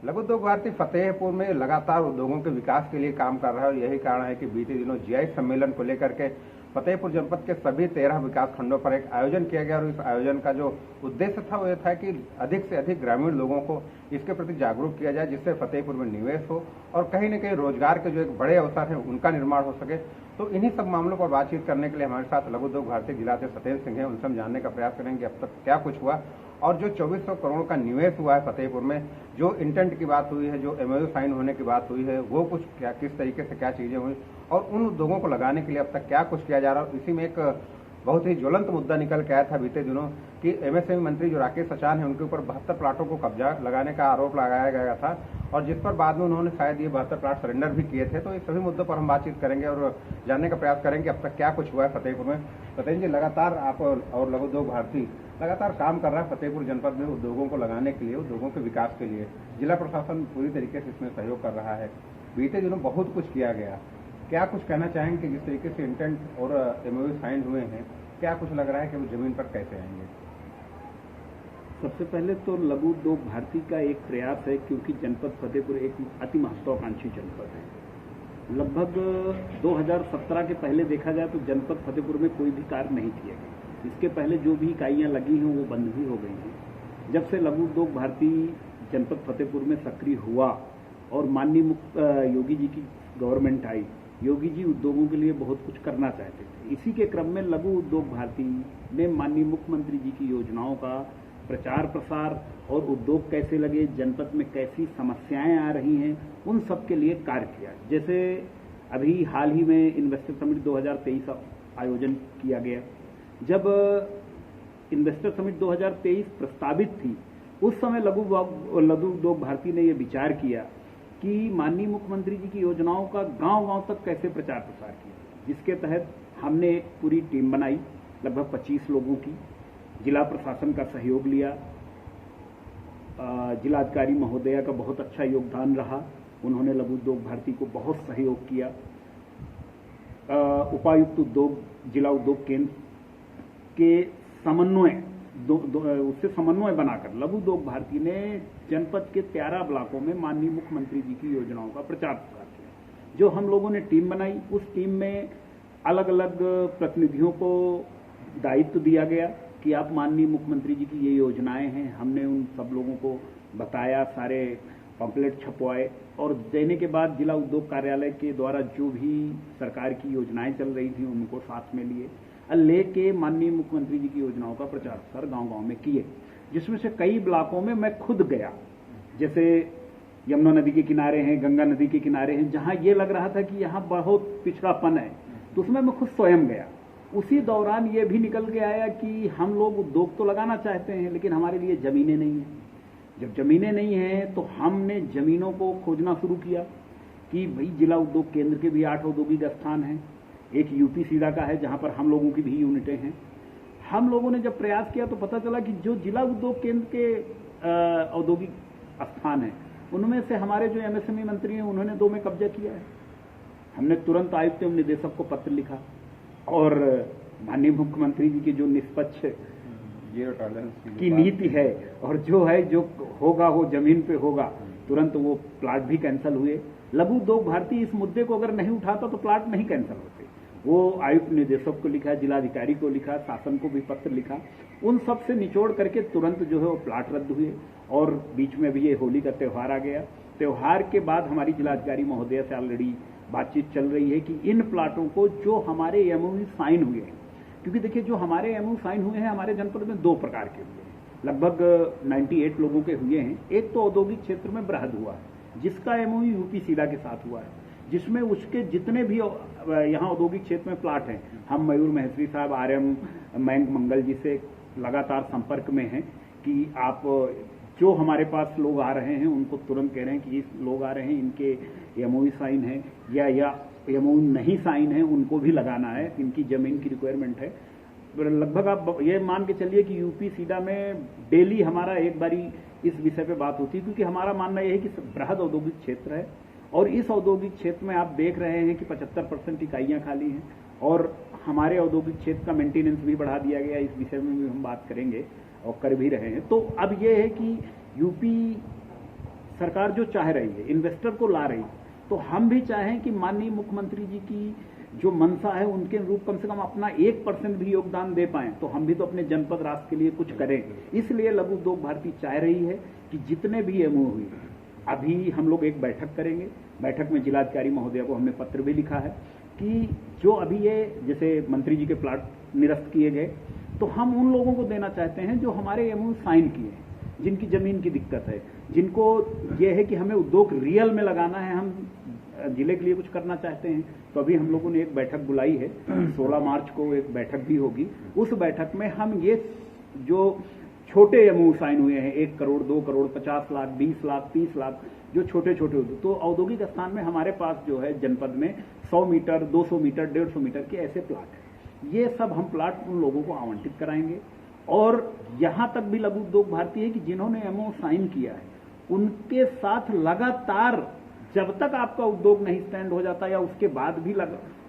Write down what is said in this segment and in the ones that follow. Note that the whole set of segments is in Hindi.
लघु उद्योग भारती फतेहपुर में लगातार उद्योगों के विकास के लिए काम कर रहा है और यही कारण है कि बीते दिनों जीआई सम्मेलन को लेकर के फतेहपुर जनपद के सभी 13 विकास खंडों पर एक आयोजन किया गया और इस आयोजन का जो उद्देश्य था वो ये था कि अधिक से अधिक ग्रामीण लोगों को इसके प्रति जागरूक किया जाए, जिससे फतेहपुर में निवेश हो और कहीं न कहीं रोजगार के जो एक बड़े अवसर हैं उनका निर्माण हो सके। तो इन्हीं सब मामलों पर बातचीत करने के लिए हमारे साथ लघु उद्योग भारती जिलाध्यक्ष सत्येंद्र सिंह हैं। उनसे हम जानने का प्रयास करेंगे अब तक क्या कुछ हुआ और जो 2400 करोड़ का निवेश हुआ है फतेहपुर में, जो इंटेंट की बात हुई है, जो एमओयू साइन होने की बात हुई है, वो कुछ क्या किस तरीके से क्या चीजें हुई और उन उद्योगों को लगाने के लिए अब तक क्या कुछ किया जा रहा है। इसी में एक बहुत ही ज्वलंत मुद्दा निकल के आया था बीते दिनों कि एमएसएमई मंत्री जो राकेश सचान है उनके ऊपर 72 प्लाटों को कब्जा लगाने का आरोप लगाया गया था और जिस पर बाद में उन्होंने शायद ये 72 प्लाट सरेंडर भी किए थे। तो इस सभी मुद्दों पर हम बातचीत करेंगे और जानने का प्रयास करेंगे अब तक क्या कुछ हुआ है फतेहपुर में। सत्येंद्र जी, लगातार आप और लघु उद्योग भारती लगातार काम कर रहा है फतेहपुर जनपद में उद्योगों को लगाने के लिए, उद्योगों के विकास के लिए। जिला प्रशासन पूरी तरीके से इसमें सहयोग कर रहा है। बीते दिनों बहुत कुछ किया गया, क्या कुछ कहना चाहेंगे कि जिस तरीके से इंटेंट और एमओयू साइन हुए हैं, क्या कुछ लग रहा है कि वो जमीन पर कैसे आएंगे? सबसे पहले तो लघु उद्योग भारती का एक प्रयास है, क्योंकि जनपद फतेहपुर एक अति महत्वाकांक्षी जनपद है। लगभग 2017 के पहले देखा जाए तो जनपद फतेहपुर में कोई भी कार्य नहीं किया गया। इसके पहले जो भी इकाइयां लगी हैं वो बंद भी हो गई हैं। जब से लघु उद्योग भारती जनपद फतेहपुर में सक्रिय हुआ और माननीय योगी जी की गवर्नमेंट आई, योगी जी उद्योगों के लिए बहुत कुछ करना चाहते थे। इसी के क्रम में लघु उद्योग भारती ने माननीय मुख्यमंत्री जी की योजनाओं का प्रचार प्रसार और उद्योग कैसे लगे, जनपद में कैसी समस्याएं आ रही हैं, उन सब के लिए कार्य किया। जैसे अभी हाल ही में इन्वेस्टर समिट 2023 आयोजन किया गया। जब इन्वेस्टर समिट 2023 प्रस्तावित थी, उस समय लघु उद्योग भारती ने यह विचार किया कि माननीय मुख्यमंत्री जी की योजनाओं का गांव-गांव तक कैसे प्रचार प्रसार किया, जिसके तहत हमने एक पूरी टीम बनाई लगभग 25 लोगों की। जिला प्रशासन का सहयोग लिया, जिलाधिकारी महोदया का बहुत अच्छा योगदान रहा, उन्होंने लघु उद्योग भारती को बहुत सहयोग किया। उपायुक्त उद्योग, जिला उद्योग केंद्र के समन्वय उससे समन्वय बनाकर लघु उद्योग भारती ने जनपद के 13 ब्लॉकों में माननीय मुख्यमंत्री जी की योजनाओं का प्रचार प्रसार किया। जो हम लोगों ने टीम बनाई, उस टीम में अलग अलग प्रतिनिधियों को दायित्व दिया गया कि आप माननीय मुख्यमंत्री जी की ये योजनाएं हैं। हमने उन सब लोगों को बताया, सारे पंपलेट छपवाए और देने के बाद जिला उद्योग कार्यालय के द्वारा जो भी सरकार की योजनाएं चल रही थी उनको साथ में लिए लेके माननीय मुख्यमंत्री जी की योजनाओं का प्रचार प्रसार गांव-गांव में किए, जिसमें से कई ब्लॉकों में मैं खुद गया। जैसे यमुना नदी के किनारे हैं, गंगा नदी के किनारे हैं, जहां ये लग रहा था कि यहाँ बहुत पिछड़ापन है, तो उसमें मैं खुद स्वयं गया। उसी दौरान ये भी निकल के आया कि हम लोग उद्योग तो लगाना चाहते हैं लेकिन हमारे लिए जमीनें नहीं हैं। जब जमीनें नहीं हैं तो हमने जमीनों को खोजना शुरू किया कि भाई जिला उद्योग केंद्र के भी 8 औद्योगिक स्थान हैं, एक यूपी सीडा का है जहां पर हम लोगों की भी यूनिटें हैं। हम लोगों ने जब प्रयास किया तो पता चला कि जो जिला उद्योग केंद्र के औद्योगिक स्थान हैं उनमें से हमारे जो एमएसएमई मंत्री हैं उन्होंने 2 में कब्जा किया है। हमने तुरंत आयुक्त एवं निदेशक को पत्र लिखा और माननीय मुख्यमंत्री जी की जो निष्पक्ष जीरो टॉलरेंस की नीति है और जो है जो होगा वो जमीन पे होगा, तुरंत वो प्लाट भी कैंसिल हुए। लघु उद्योग भारती इस मुद्दे को अगर नहीं उठाता तो प्लाट नहीं कैंसिल होते। वो आयुक्त निदेशक को लिखा, जिलाधिकारी को लिखा, शासन को भी पत्र लिखा, उन सब से निचोड़ करके तुरंत जो है वो प्लाट रद्द हुए। और बीच में भी ये होली का त्यौहार आ गया। त्यौहार के बाद हमारी जिलाधिकारी महोदया से ऑलरेडी बातचीत चल रही है कि इन प्लाटों को जो हमारे एमओयू साइन हुए हैं, क्योंकि देखिए जो हमारे एमओयू साइन हुए हैं हमारे जनपद में 2 प्रकार के हुए हैं, लगभग 98 लोगों के हुए हैं। एक तो औद्योगिक क्षेत्र में बृहद हुआ है जिसका एमओयू यूपी सीडा के साथ हुआ है, जिसमें उसके जितने भी यहाँ औद्योगिक क्षेत्र में प्लाट हैं, हम मयूर महश्री साहब, आर्यम मयंक मंगल जी से लगातार संपर्क में हैं कि आप जो हमारे पास लोग आ रहे हैं उनको तुरंत कह रहे हैं कि ये लोग आ रहे हैं, इनके एमओयू साइन है या एमओयू नहीं साइन है उनको भी लगाना है, इनकी जमीन की रिक्वायरमेंट है। लगभग आप ये मान के चलिए कि यूपी सीडा में डेली हमारा एक बारी इस विषय पे बात होती है, क्योंकि हमारा मानना यह है कि बृहद औद्योगिक क्षेत्र है और इस औद्योगिक क्षेत्र में आप देख रहे हैं कि 75% इकाइयां खाली हैं और हमारे औद्योगिक क्षेत्र का मेंटेनेंस भी बढ़ा दिया गया। इस विषय में भी हम बात करेंगे और कर भी रहे हैं। तो अब ये है कि यूपी सरकार जो चाह रही है, इन्वेस्टर को ला रही है, तो हम भी चाहें कि माननीय मुख्यमंत्री जी की जो मंशा है उनके अनुरूप कम से कम अपना 1% भी योगदान दे पाएं, तो हम भी तो अपने जनपद राष्ट्र के लिए कुछ करें। इसलिए लघु उद्योग भारती चाह रही है कि जितने भी एमओ हुए, अभी हम लोग एक बैठक करेंगे। बैठक में जिलाधिकारी महोदय को हमने पत्र भी लिखा है कि जो अभी ये जैसे मंत्री जी के प्लाट निरस्त किए गए, तो हम उन लोगों को देना चाहते हैं जो हमारे एमओ साइन किए हैं, जिनकी जमीन की दिक्कत है, जिनको ये है कि हमें उद्योग रियल में लगाना है, हम जिले के लिए कुछ करना चाहते हैं। तो अभी हम लोगों ने एक बैठक बुलाई है, 16 मार्च को एक बैठक भी होगी। उस बैठक में हम ये जो छोटे एमओ साइन हुए हैं, 1 करोड़, 2 करोड़, 50 लाख, 20 लाख, 30 लाख, जो छोटे छोटे, तो औद्योगिक स्थान में हमारे पास जो है जनपद में 100 मीटर, 200 मीटर, 150 मीटर के ऐसे प्लाट है। ये सब हम प्लाट उन लोगों को आवंटित कराएंगे। और यहां तक भी लघु उद्योग भारती है कि जिन्होंने एमओ साइन किया है उनके साथ लगातार, जब तक आपका उद्योग नहीं स्टैंड हो जाता या उसके बाद भी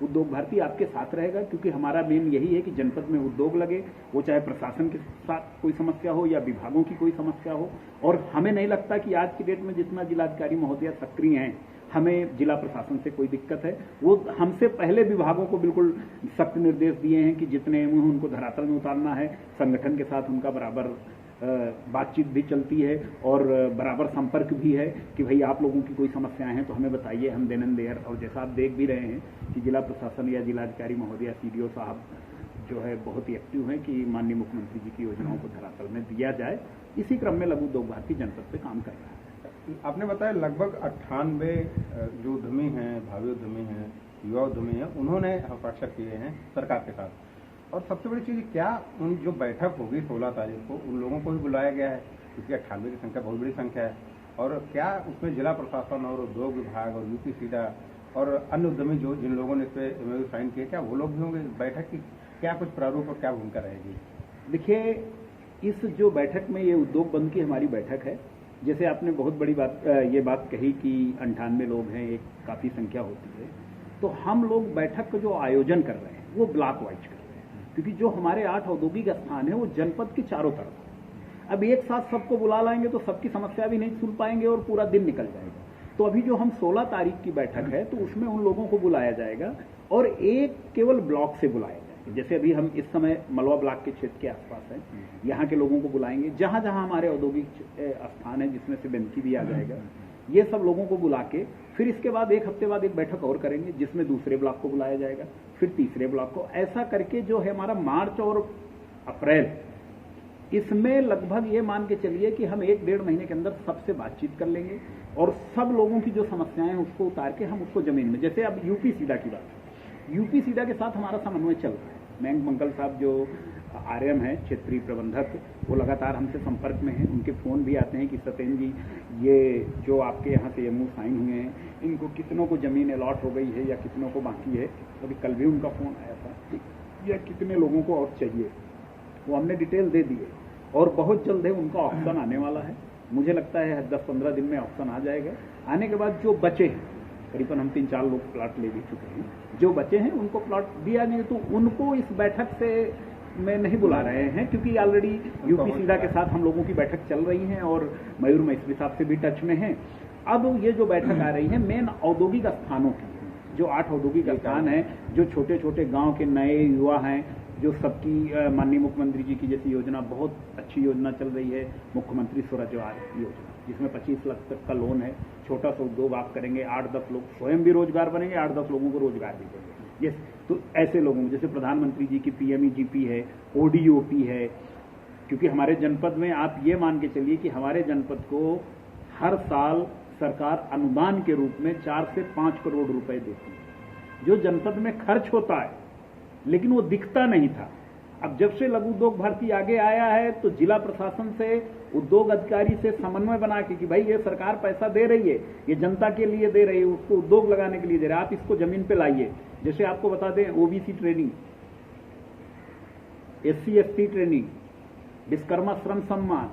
उद्योग भारती आपके साथ रहेगा, क्योंकि हमारा मेन यही है कि जनपद में उद्योग लगे, वो चाहे प्रशासन के साथ कोई समस्या हो या विभागों की कोई समस्या हो। और हमें नहीं लगता कि आज की डेट में जितना जिलाधिकारी महोदय सक्रिय हैं, हमें जिला प्रशासन से कोई दिक्कत है। वो हमसे पहले विभागों को बिल्कुल सख्त निर्देश दिए हैं कि जितने एमओ उनको धरातल में उतारना है। संगठन के साथ उनका बराबर बातचीत भी चलती है और बराबर संपर्क भी है कि भाई आप लोगों की कोई समस्याएं हैं तो हमें बताइए, हम देन एंड देयर। और जैसा आप देख भी रहे हैं कि जिला प्रशासन या जिलाधिकारी महोदय, सीडीओ साहब जो है बहुत ही एक्टिव हैं कि माननीय मुख्यमंत्री जी की योजनाओं को धरातल में दिया जाए। इसी क्रम में लघु उद्योग भारती जनपद पे काम कर रहा है। आपने बताया लगभग 98 जो उद्यमी हैं, भावी उद्यमी हैं, युवा उद्यमी हैं, उन्होंने हस्ताक्षर किए हैं सरकार के साथ। और सबसे बड़ी चीज क्या, उन जो बैठक होगी 16 तारीख को, उन लोगों को भी बुलाया गया है, क्योंकि 98 की संख्या बहुत बड़ी संख्या है। और क्या उसमें जिला प्रशासन और उद्योग विभाग और यूपी सीडा और अन्य उद्यमी जो जिन लोगों ने इस पे एमओयू साइन किए, क्या वो लोग भी होंगे बैठक की? क्या कुछ प्रारूप और क्या भूमिका रहेगी? देखिए, इस जो बैठक में ये उद्योग बंद की हमारी बैठक है, जैसे आपने बहुत बड़ी बात ये बात कही कि 98 लोग हैं, एक काफी संख्या होती है, तो हम लोग बैठक का जो आयोजन कर रहे हैं वो ब्लॉक वाइज कर रहे हैं, क्योंकि जो हमारे 8 औद्योगिक स्थान है वो जनपद के चारों तरफ है। अब एक साथ सबको बुला लाएंगे तो सबकी समस्या भी नहीं सुन पाएंगे और पूरा दिन निकल जाएगा। तो अभी जो हम 16 तारीख की बैठक है तो उसमें उन लोगों को बुलाया जाएगा और एक केवल ब्लॉक से बुलाया जाएगा। जैसे अभी हम इस समय मलवा ब्लॉक के क्षेत्र के आसपास हैं, यहाँ के लोगों को बुलाएंगे, जहां जहां हमारे औद्योगिक स्थान है जिसमें से बेंकी भी आ जाएगा, ये सब लोगों को बुला के फिर इसके बाद एक हफ्ते बाद एक बैठक और करेंगे जिसमें दूसरे ब्लॉक को बुलाया जाएगा, फिर तीसरे ब्लॉक को, ऐसा करके जो है हमारा मार्च और अप्रैल, इसमें लगभग ये मान के चलिए कि हम 1-1.5 महीने के अंदर सबसे बातचीत कर लेंगे और सब लोगों की जो समस्याएं हैं उसको उतार के हम उसको जमीन में, जैसे अब यूपी सीडा की बात है, यूपी सीडा के साथ हमारा समन्वय चल रहा है। मयंक मंगल साहब जो आरएम है, क्षेत्रीय प्रबंधक, वो लगातार हमसे संपर्क में हैं, उनके फोन भी आते हैं कि सत्येंद्र जी, ये जो आपके यहाँ से एमओयू साइन हुए हैं, इनको कितनों को जमीन अलॉट हो गई है या कितनों को बाकी है। अभी कल भी उनका फोन आया था या कितने लोगों को और चाहिए, वो हमने डिटेल दे दी है और बहुत जल्द है उनका ऑप्शन आने वाला है। मुझे लगता है 10-15 दिन में ऑप्शन आ जाएगा। आने के बाद जो बचे हैं, करीबन हम 3-4 लोग प्लॉट ले भी चुके हैं, जो बचे हैं उनको प्लॉट दिया नहीं, तो उनको इस बैठक से में नहीं बुला रहे हैं, क्योंकि ऑलरेडी यूपी सीडा के साथ हम लोगों की बैठक चल रही है और मयूर मैत्री साहब से भी टच में है। अब ये जो बैठक आ रही है मेन औद्योगिक स्थानों की, जो 8 औद्योगिक स्थान है, जो छोटे छोटे गांव के नए युवा हैं, जो सबकी माननीय मुख्यमंत्री जी की जैसी योजना, बहुत अच्छी योजना चल रही है, मुख्यमंत्री स्वरोजगार योजना, जिसमें 25 लाख तक का लोन है। छोटा सा उद्योग आप करेंगे, 8-10 लोग स्वयं भी रोजगार बनेंगे, 8-10 लोगों को रोजगार भी देंगे। यस, तो ऐसे लोगों, जैसे प्रधानमंत्री जी की पीएमईजीपी है, ओडीओपी है, क्योंकि हमारे जनपद में आप ये मान के चलिए कि हमारे जनपद को हर साल सरकार अनुदान के रूप में 4 से 5 करोड़ रुपए देती है, जो जनपद में खर्च होता है, लेकिन वो दिखता नहीं था। अब जब से लघु उद्योग भारती आगे आया है तो जिला प्रशासन से, उद्योग अधिकारी से समन्वय बना के कि भाई ये सरकार पैसा दे रही है, ये जनता के लिए दे रही है, उसको उद्योग लगाने के लिए दे रही है, आप इसको जमीन पे लाइए। जैसे आपको बता दें, OBC training, SC/ST training, Vishwakarma श्रम सम्मान,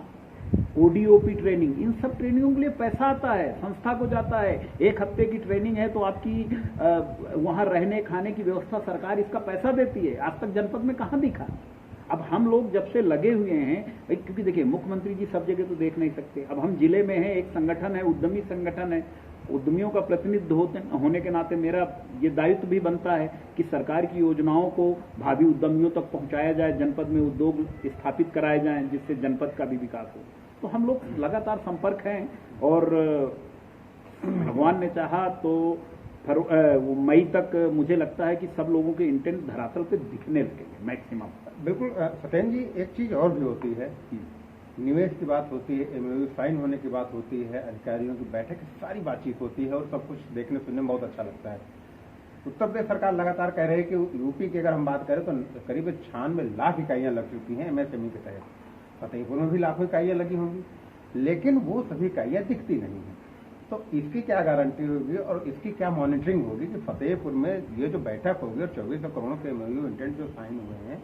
ओडीओपी ट्रेनिंग, इन सब ट्रेनिंगों के लिए पैसा आता है, संस्था को जाता है। 1 हफ्ते की ट्रेनिंग है तो आपकी वहां रहने खाने की व्यवस्था सरकार इसका पैसा देती है। आज तक जनपद में कहां दिखा? अब हम लोग जब से लगे हुए हैं, क्योंकि देखिए मुख्यमंत्री जी सब जगह तो देख नहीं सकते, अब हम जिले में हैं, एक संगठन है, उद्यमी संगठन है, उद्यमियों का प्रतिनिधित्व होने के नाते मेरा ये दायित्व भी बनता है कि सरकार की योजनाओं को भावी उद्यमियों तक पहुंचाया जाए, जनपद में उद्योग स्थापित कराए जाएं, जिससे जनपद का भी विकास हो। तो हम लोग लगातार संपर्क हैं और भगवान ने चाहा तो मई तक मुझे लगता है कि सब लोगों के इंटेंट धरातल पे दिखने लगेंगे मैक्सिमम। बिल्कुल सत्येंद्र जी, एक चीज और भी होती है, निवेश की बात होती है, एमओयू साइन होने की बात होती है, अधिकारियों की बैठक, सारी बातचीत होती है और सब कुछ देखने सुनने में बहुत अच्छा लगता है। उत्तर प्रदेश सरकार लगातार कह रही है कि यूपी की अगर हम बात करें तो करीब 96 लाख इकाइयां लग चुकी हैं एमएसएमई के तहत। फतेहपुर में भी लाखों इकाइयां लगी होंगी, लेकिन वो सभी इकाइयां दिखती नहीं है। तो इसकी क्या गारंटी होगी और इसकी क्या मॉनिटरिंग होगी कि फतेहपुर में ये जो बैठक होगी और 2400 करोड़ के एमओयू इंटेंट जो साइन हुए हैं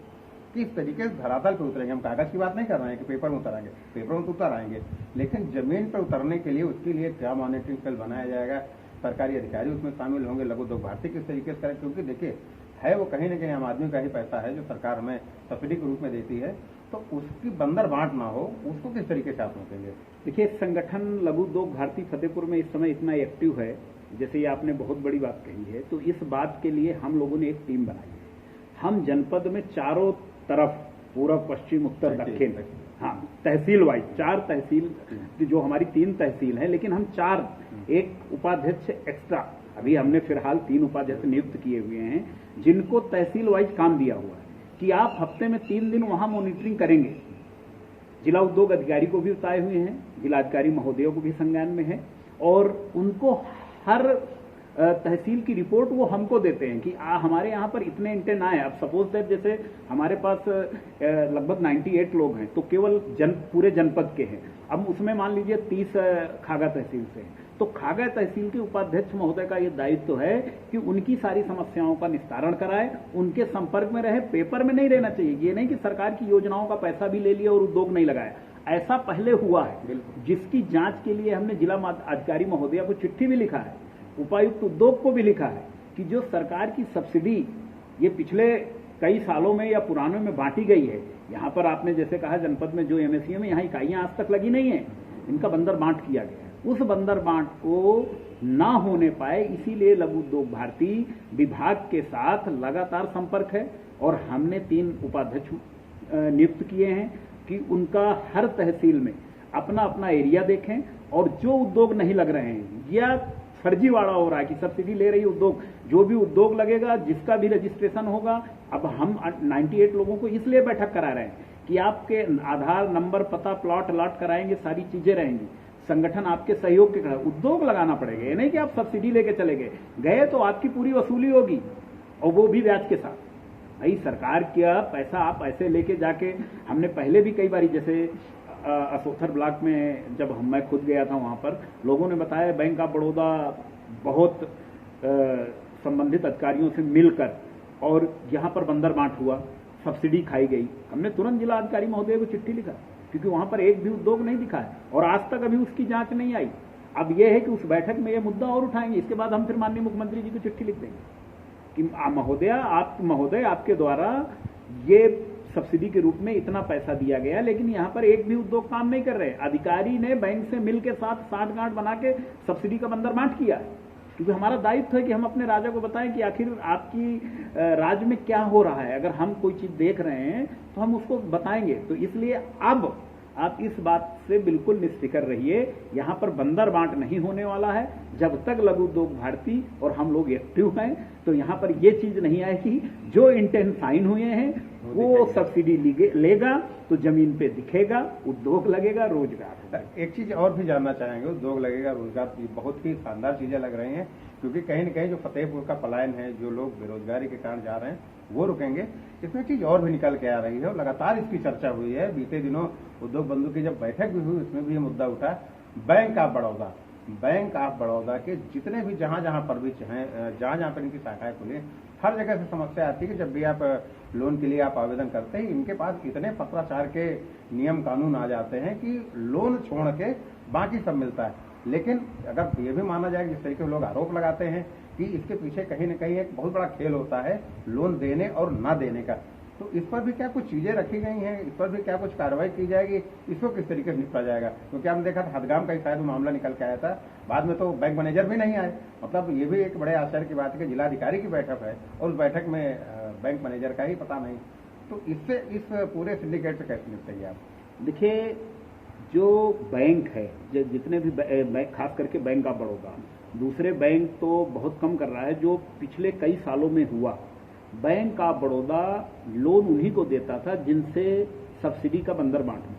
किस तरीके से धरातल पे उतरेंगे। हम कागज की बात नहीं कर रहे हैं कि पेपर में उतरेंगे, पेपर में तो उतर आएंगे, लेकिन जमीन पर उतरने के लिए उसके लिए क्या मॉनिटरिंग सेल बनाया जाएगा, सरकारी अधिकारी उसमें शामिल होंगे, लघु उद्योग भारती किस तरीके से करें, क्योंकि देखिए है वो कहीं ना कहीं आम आदमी का ही पैसा है जो सरकार हमें सब्सिडी के रूप में देती है, तो उसकी बंदर बांट ना हो, उसको किस तरीके से आप रोकेंगे। देखिए संगठन लघु उद्योग भारती फतेहपुर में इस समय इतना एक्टिव है, जैसे ये आपने बहुत बड़ी बात कही है, तो इस बात के लिए हम लोगों ने एक टीम बनाई है। हम जनपद में चारों तरफ पूर्व पश्चिम उत्तर दक्षिण, हाँ तहसील वाइज 4 तहसील जो हमारी 3 तहसील है, लेकिन हम 4 एक उपाध्यक्ष एक्स्ट्रा, अभी हमने फिलहाल 3 उपाध्यक्ष नियुक्त किए हुए हैं जिनको तहसील वाइज काम दिया हुआ है कि आप हफ्ते में 3 दिन वहां मॉनिटरिंग करेंगे। जिला उद्योग अधिकारी को भी बताए हुए हैं, जिलाधिकारी महोदयों को भी संज्ञान में है और उनको हर तहसील की रिपोर्ट वो हमको देते हैं कि हमारे यहाँ पर इतने इंटेन आए। अब सपोज दैट जैसे हमारे पास लगभग 98 लोग हैं तो केवल पूरे जनपद के हैं, अब उसमें मान लीजिए 30 खागा तहसील से हैं, तो खागा तहसील के उपाध्यक्ष महोदय का ये दायित्व है कि उनकी सारी समस्याओं का निस्तारण कराए, उनके संपर्क में रहे, पेपर में नहीं रहना चाहिए। ये नहीं कि सरकार की योजनाओं का पैसा भी ले लिया और उद्योग नहीं लगाया, ऐसा पहले हुआ है, जिसकी जांच के लिए हमने जिला अधिकारी महोदया को चिट्ठी भी लिखा है, उपायुक्त उद्योग को भी लिखा है कि जो सरकार की सब्सिडी ये पिछले कई सालों में या पुरानों में बांटी गई है, यहाँ पर आपने जैसे कहा जनपद में जो एमएसएमई में यहाँ इकाइयां आज तक लगी नहीं है, इनका बंदर बांट किया गया है। उस बंदर बांट को ना होने पाए इसीलिए लघु उद्योग भारती विभाग के साथ लगातार संपर्क है और हमने 3 उपाध्यक्ष नियुक्त किए हैं कि उनका हर तहसील में अपना अपना एरिया देखें और जो उद्योग नहीं लग रहे हैं या फर्जीवाड़ा हो रहा है कि सब्सिडी ले रही उद्योग, जो भी उद्योग लगेगा जिसका भी रजिस्ट्रेशन होगा, अब हम 98 लोगों को इसलिए बैठक करा रहे हैं कि आपके आधार नंबर, पता, प्लॉट अलॉट कराएंगे, सारी चीजें रहेंगी, संगठन आपके सहयोग के खिलाफ उद्योग लगाना पड़ेगा। ये नहीं कि आप सब्सिडी लेके चले गए तो आपकी पूरी वसूली होगी और वो भी ब्याज के साथ। भाई सरकार का पैसा आप ऐसे लेके जाके, हमने पहले भी कई बार जैसे असोथर ब्लॉक में जब मैं खुद गया था वहां पर लोगों ने बताया बैंक ऑफ बड़ौदा बहुत संबंधित अधिकारियों से मिलकर और यहां पर बंदर बांट हुआ, सब्सिडी खाई गई। हमने तुरंत जिला अधिकारी महोदय को चिट्ठी लिखा क्योंकि वहां पर एक भी उद्योग नहीं दिखा है और आज तक अभी उसकी जांच नहीं आई। अब यह है कि उस बैठक में यह मुद्दा और उठाएंगे, इसके बाद हम फिर माननीय मुख्यमंत्री जी को चिट्ठी लिख देंगे कि महोदय आपके द्वारा ये सब्सिडी के रूप में इतना पैसा दिया गया, लेकिन यहाँ पर एक भी उद्योग काम नहीं कर रहे। अधिकारी ने बैंक से मिल के साथ साठगांठ बना के सब्सिडी का बंदर बांट किया है, क्योंकि हमारा दायित्व है कि हम अपने राजा को बताएं कि आखिर आपकी राज्य में क्या हो रहा है। अगर हम कोई चीज देख रहे हैं तो हम उसको बताएंगे। तो इसलिए अब आप इस बात से बिल्कुल निश्चित रहिए, यहाँ पर बंदर बांट नहीं होने वाला है। जब तक लघु उद्योग भारती और हम लोग एक्टिव हैं तो यहाँ पर ये चीज नहीं आएगी। जो इंटेंट साइन हुए हैं वो सब्सिडी लेगा तो जमीन पे दिखेगा, उद्योग लगेगा, रोजगार। एक चीज और भी जानना चाहेंगे, उद्योग लगेगा, रोजगार, बहुत ही शानदार चीजें लग रही हैं, क्योंकि कहीं न कहीं जो फतेहपुर का पलायन है, जो लोग बेरोजगारी के कारण जा रहे हैं वो रुकेंगे। इसमें चीज और भी निकल के आ रही है और लगातार इसकी चर्चा हुई है। बीते दिनों उद्योग बंधु की जब बैठक भी हुई उसमें भी ये मुद्दा उठा, बैंक ऑफ बड़ौदा के जितने भी जहां पर भी हैं, जहां पर इनकी शाखाएं खुली, हर जगह से समस्या आती है कि जब भी आप लोन के लिए आप आवेदन करते हैं, इनके पास इतने पत्राचार के नियम कानून आ जाते हैं कि लोन छोड़ के बाकी सब मिलता है। लेकिन अगर ये भी माना जाए जिस तरीके से लोग आरोप लगाते हैं कि इसके पीछे कहीं न कहीं एक बहुत बड़ा खेल होता है लोन देने और ना देने का, तो इस पर भी क्या कुछ चीजें रखी गई हैं, इस पर भी क्या कुछ कार्रवाई की जाएगी, इसको किस तरीके से निपटा जाएगा? क्योंकि हमने देखा था हदगाम का ही शायद मामला निकल के आया था, बाद में तो बैंक मैनेजर भी नहीं आए। मतलब ये भी एक बड़े आश्चर्य की बात है कि जिलाधिकारी की बैठक है और उस बैठक में बैंक मैनेजर का ही पता नहीं। तो इससे इस पूरे सिंडिकेट से कैसे निपटेंगे आप? देखिए, जो बैंक है, जितने भी बैंक, खास करके बैंक ऑफ बड़ौदा, दूसरे बैंक तो बहुत कम कर रहा है। जो पिछले कई सालों में हुआ, बैंक ऑफ बड़ौदा लोन उन्हीं को देता था जिनसे सब्सिडी का बंदर बांटना।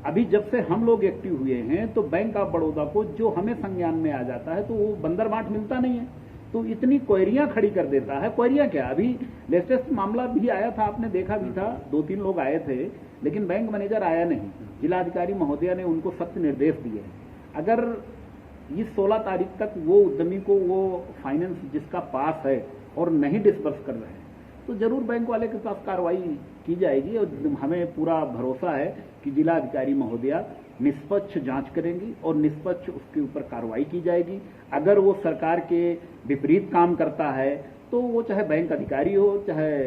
अभी जब से हम लोग एक्टिव हुए हैं तो बैंक ऑफ बड़ौदा को जो हमें संज्ञान में आ जाता है तो वो बंदर बांट मिलता नहीं है, तो इतनी क्वेरियां खड़ी कर देता है। क्वेरियां क्या, अभी लेटेस्ट मामला भी आया था, आपने देखा भी था, 2-3 लोग आए थे, लेकिन बैंक मैनेजर आया नहीं। जिलाधिकारी महोदया ने उनको सख्त निर्देश दिए हैं, अगर इस 16 तारीख तक वो उद्यमी को वो फाइनेंस जिसका पास है और नहीं डिस्बर्स कर रहे हैं तो जरूर बैंक वाले के पास कार्रवाई की जाएगी। और हमें पूरा भरोसा है कि जिलाधिकारी महोदया निष्पक्ष जांच करेंगी और निष्पक्ष उसके ऊपर कार्रवाई की जाएगी। अगर वो सरकार के विपरीत काम करता है तो वो चाहे बैंक अधिकारी हो, चाहे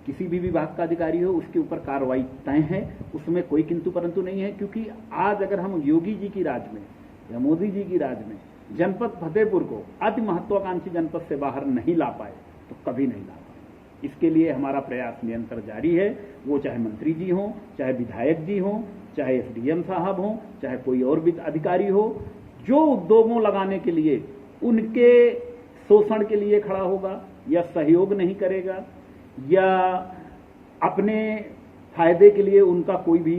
किसी भी विभाग का अधिकारी हो, उसके ऊपर कार्रवाई तय है, उसमें कोई किंतु परंतु नहीं है। क्योंकि आज अगर हम योगी जी की राज में या मोदी जी की राज में जनपद फतेहपुर को अति महत्वाकांक्षी जनपद से बाहर नहीं ला पाए तो कभी नहीं ला पाए। इसके लिए हमारा प्रयास निरंतर जारी है, वो चाहे मंत्री जी हों, चाहे विधायक जी हों, चाहे एसडीएम साहब हों, चाहे कोई और भी अधिकारी हो, जो उद्योगों लगाने के लिए उनके शोषण के लिए खड़ा होगा या सहयोग नहीं करेगा या अपने फायदे के लिए उनका कोई भी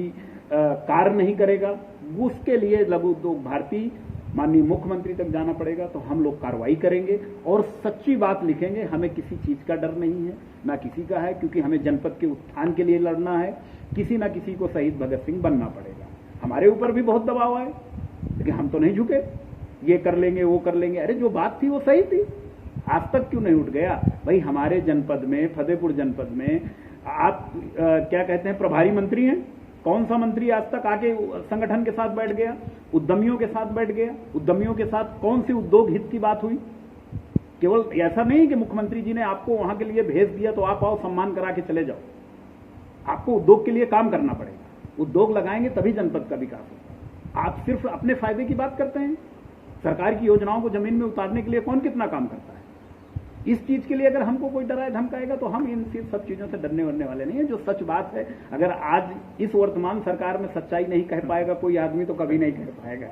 कार्य नहीं करेगा, उसके लिए लघु उद्योग भारती माननीय मुख्यमंत्री तक जाना पड़ेगा। तो हम लोग कार्रवाई करेंगे और सच्ची बात लिखेंगे। हमें किसी चीज का डर नहीं है, ना किसी का है, क्योंकि हमें जनपद के उत्थान के लिए लड़ना है। किसी ना किसी को शहीद भगत सिंह बनना पड़ेगा। हमारे ऊपर भी बहुत दबाव है, लेकिन हम तो नहीं झुके। ये कर लेंगे, वो कर लेंगे, अरे जो बात थी वो सही थी, आज तक क्यों नहीं उठ गया भाई? हमारे जनपद में, फतेहपुर जनपद में आप क्या कहते हैं, प्रभारी मंत्री हैं। कौन सा मंत्री आज तक आके संगठन के साथ बैठ गया, उद्यमियों के साथ बैठ गया? उद्यमियों के साथ कौन सी उद्योग हित की बात हुई? केवल ऐसा नहीं कि मुख्यमंत्री जी ने आपको वहां के लिए भेज दिया तो आप आओ सम्मान करा के चले जाओ। आपको उद्योग के लिए काम करना पड़ेगा। उद्योग लगाएंगे तभी जनपद का विकास होगा। आप सिर्फ अपने फायदे की बात करते हैं। सरकार की योजनाओं को जमीन में उतारने के लिए कौन कितना काम करता है? इस चीज के लिए अगर हमको कोई डराए धमकाएगा तो हम इन सब चीजों से डरने वरने वाले नहीं है। जो सच बात है, अगर आज इस वर्तमान सरकार में सच्चाई नहीं कह पाएगा कोई आदमी तो कभी नहीं कह पाएगा।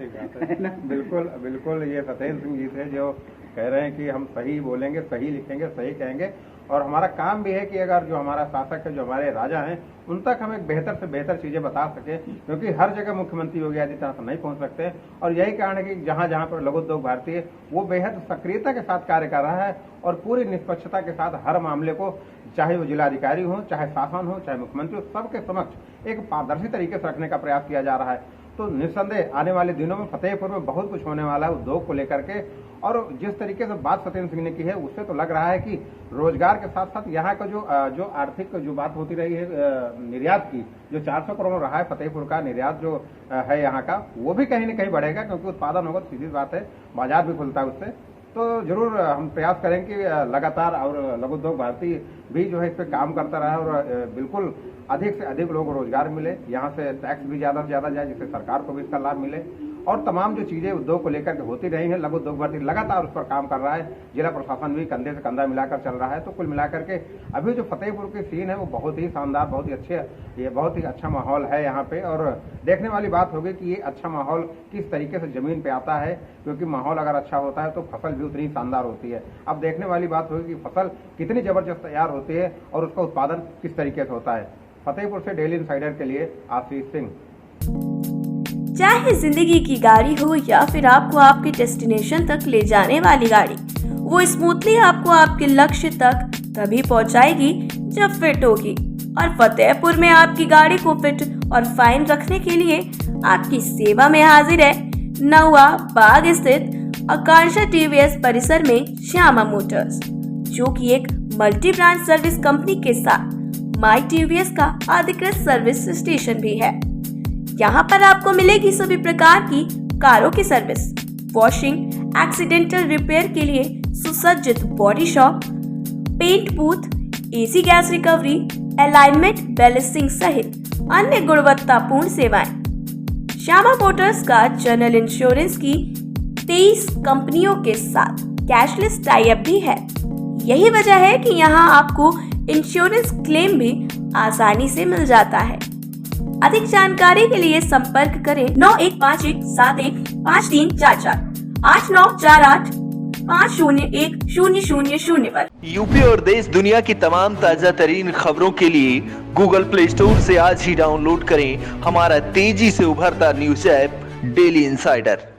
है ना? बिल्कुल बिल्कुल, ये सत्येंद्र सिंह जी थे जो कह रहे हैं कि हम सही बोलेंगे, सही लिखेंगे, सही कहेंगे, और हमारा काम भी है कि अगर जो हमारा शासक है, जो हमारे राजा हैं, उन तक हम एक बेहतर से बेहतर चीजें बता सके, क्योंकि हर जगह मुख्यमंत्री योगी आदित्यनाथ नहीं पहुंच सकते। और यही कारण है कि जहां जहां पर लघु उद्योग भारती है वो बेहद सक्रियता के साथ कार्य कर रहा है और पूरी निष्पक्षता के साथ हर मामले को, चाहे वो जिलाधिकारी हो, चाहे शासन हो, चाहे मुख्यमंत्री हो, सबके समक्ष एक पारदर्शी तरीके से रखने का प्रयास किया जा रहा है। तो निस्संदेह आने वाले दिनों में फतेहपुर में बहुत कुछ होने वाला है उद्योग को लेकर के। और जिस तरीके से बात सत्येंद्र सिंह ने की है उससे तो लग रहा है कि रोजगार के साथ साथ यहाँ का जो आर्थिक जो बात होती रही है निर्यात की, जो 400 करोड़ रहा है फतेहपुर का निर्यात जो है यहाँ का, वो भी कहीं न कहीं बढ़ेगा, क्योंकि उत्पादन होगा तो सीधी बात है बाजार भी खुलता है उससे। तो जरूर हम प्रयास करें कि लगातार और लघु उद्योग भारती भी जो है इस पर काम करता रहा और बिल्कुल अधिक से अधिक लोगों को रोजगार मिले, यहाँ से टैक्स भी ज्यादा से ज्यादा जाए जिससे सरकार को भी इसका लाभ मिले। और तमाम जो चीजें उद्योग को लेकर के होती रही हैं, लघु उद्योग भारती लगातार उस पर काम कर रहा है। जिला प्रशासन भी कंधे से कंधा मिलाकर चल रहा है। तो कुल मिलाकर के अभी जो फतेहपुर की सीन है वो बहुत ही शानदार, बहुत ही अच्छे, ये बहुत ही अच्छा माहौल है यहाँ पे। और देखने वाली बात होगी कि ये अच्छा माहौल किस तरीके से जमीन पे आता है, क्योंकि माहौल अगर अच्छा होता है तो फसल भी उतनी शानदार होती है। अब देखने वाली बात होगी कि फसल कितनी जबरदस्त तैयार होती है और उसका उत्पादन किस तरीके से होता है। फतेहपुर से डेली इनसाइडर के लिए आशीष सिंह। चाहे जिंदगी की गाड़ी हो या फिर आपको आपके डेस्टिनेशन तक ले जाने वाली गाड़ी, वो स्मूथली आपको आपके लक्ष्य तक तभी पहुंचाएगी जब फिट होगी। और फतेहपुर में आपकी गाड़ी को फिट और फाइन रखने के लिए आपकी सेवा में हाजिर है नौवा बाग स्थित आकांक्षा टीवीएस परिसर में श्यामा मोटर्स, जो कि एक मल्टी ब्रांड सर्विस कंपनी के साथ माई टीवीएस का अधिकृत सर्विस स्टेशन भी है। यहाँ पर आपको मिलेगी सभी प्रकार की कारों की सर्विस, वॉशिंग, एक्सीडेंटल रिपेयर के लिए सुसज्जित body shop, paint booth, AC gas recovery, alignment balancing सहित अन्य गुणवत्तापूर्ण सेवाएं। श्यामा मोटर्स का जनरल इंश्योरेंस की 23 कंपनियों के साथ कैशलेस टाई अप भी है। यही वजह है कि यहाँ आपको इंश्योरेंस क्लेम भी आसानी से मिल जाता है। अधिक जानकारी के लिए संपर्क करें 9151715344 8948501000 पर। यूपी और देश दुनिया की तमाम ताजा तरीन खबरों के लिए गूगल प्ले स्टोर से आज ही डाउनलोड करें हमारा तेजी से उभरता न्यूज ऐप डेली इंसाइडर।